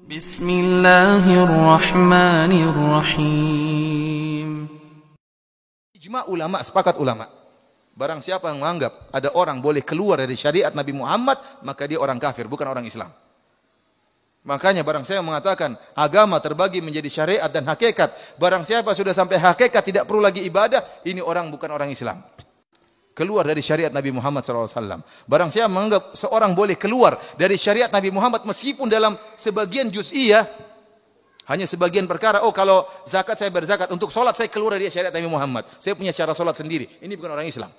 Bismillahirrahmanirrahim. Ijma ulama, sepakat ulama. Barang siapa yang menganggap ada orang boleh keluar dari syariat Nabi Muhammad, maka dia orang kafir, bukan orang Islam. Makanya barang siapa mengatakan agama terbagi menjadi syariat dan hakikat, barang siapa sudah sampai hakikat tidak perlu lagi ibadah, ini orang bukan orang Islam. Keluar dari syariat Nabi Muhammad SAW. Barang siapa menganggap seorang boleh keluar dari syariat Nabi Muhammad meskipun dalam sebagian juz'iyah, hanya sebagian perkara, oh kalau zakat saya berzakat, untuk solat saya keluar dari syariat Nabi Muhammad, saya punya cara solat sendiri, ini bukan orang Islam.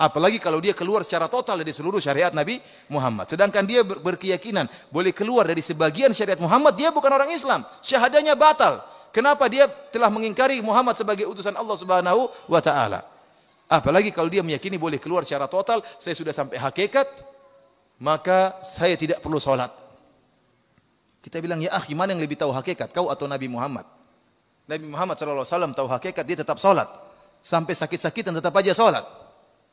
Apalagi kalau dia keluar secara total dari seluruh syariat Nabi Muhammad. Sedangkan dia berkeyakinan boleh keluar dari sebagian syariat Muhammad, dia bukan orang Islam. Syahadanya batal. Kenapa? Dia telah mengingkari Muhammad sebagai utusan Allah Subhanahu wa taala. Apalagi kalau dia meyakini boleh keluar secara total, saya sudah sampai hakikat, maka saya tidak perlu solat. Kita bilang, ya akhi, mana yang lebih tahu hakikat, kau atau Nabi Muhammad? Nabi Muhammad SAW tahu hakikat, dia tetap solat. Sampai sakit-sakitan tetap aja solat.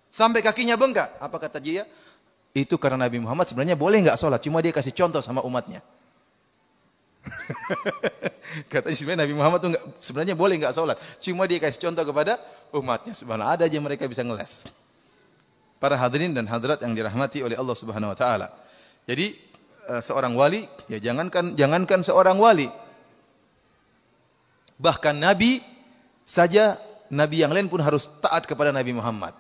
Sampai kakinya bengkak. Apa kata dia? Itu karena Nabi Muhammad sebenarnya boleh enggak solat, cuma dia kasih contoh sama umatnya. Katanya sebenarnya Nabi Muhammad tuh sebenarnya boleh enggak solat, cuma dia kasih contoh kepada umatnya. Subhanallah, ada aja mereka bisa ngeles. Para hadirin dan hadirat yang dirahmati oleh Allah Subhanahu wa taala. Jadi seorang wali, ya jangankan seorang wali, bahkan nabi saja, nabi yang lain pun harus taat kepada Nabi Muhammad.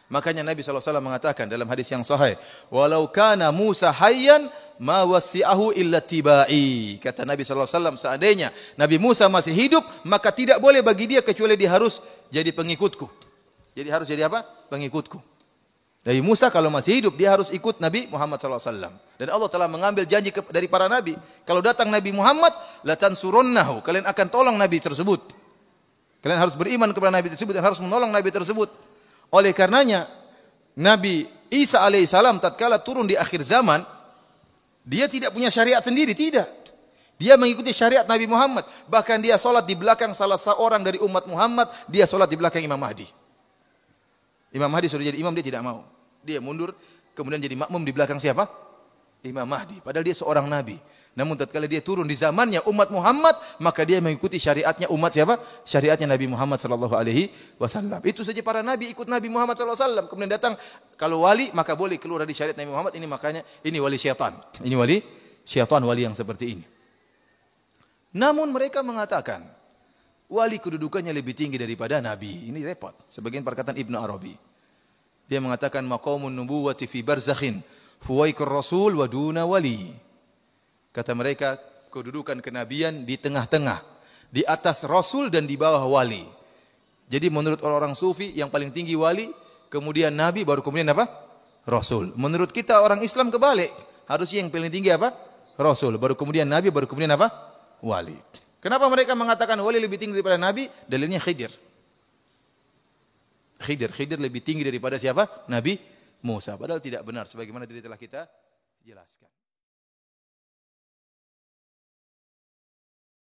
Makanya Nabi SAW mengatakan dalam hadis yang sahih, walau kana Musa hayyan ma wasi'ahu illa tibai. Kata Nabi SAW, seandainya Nabi Musa masih hidup, maka tidak boleh bagi dia kecuali dia harus jadi pengikutku. Jadi harus jadi apa? Pengikutku. Nabi Musa kalau masih hidup, dia harus ikut Nabi Muhammad SAW. Dan Allah telah mengambil janji dari para Nabi. Kalau datang Nabi Muhammad, latansurunnahu. Kalian akan tolong Nabi tersebut. Kalian harus beriman kepada Nabi tersebut dan harus menolong Nabi tersebut. Oleh karenanya, Nabi Isa alaihissalam tatkala turun di akhir zaman, dia tidak punya syariat sendiri, tidak. Dia mengikuti syariat Nabi Muhammad. Bahkan dia solat di belakang salah seorang dari umat Muhammad, dia solat di belakang Imam Mahdi. Imam Mahdi sudah jadi imam, dia tidak mau. Dia mundur, kemudian jadi makmum di belakang siapa? Imam Mahdi. Padahal dia seorang Nabi. Namun tatkala dia turun di zamannya umat Muhammad, maka dia mengikuti syariatnya umat siapa? Syariatnya Nabi Muhammad sallallahu alaihi wasallam. Itu saja para nabi ikut Nabi Muhammad sallallahu alaihi wasallam. Kemudian datang kalau wali, maka boleh keluar dari syariat Nabi Muhammad. Ini makanya ini wali syaitan. Ini wali syaitan, wali yang seperti ini. Namun mereka mengatakan wali kedudukannya lebih tinggi daripada nabi. Ini repot. Sebagian perkataan Ibnu Arabi. Dia mengatakan maqamun nubuwati fi barzakhin fuwaikur rasul wa duna wali. Kata mereka, kedudukan kenabian di tengah-tengah, di atas rasul dan di bawah wali. Jadi menurut orang-orang sufi yang paling tinggi wali, kemudian nabi, baru kemudian apa? Rasul. Menurut kita orang Islam kebalik. Harusnya yang paling tinggi apa? Rasul. Baru kemudian nabi, baru kemudian apa? Wali. Kenapa mereka mengatakan wali lebih tinggi daripada nabi? Dalilnya Khidir. Khidir lebih tinggi daripada siapa? Nabi Musa. Padahal tidak benar sebagaimana tadi telah kita jelaskan.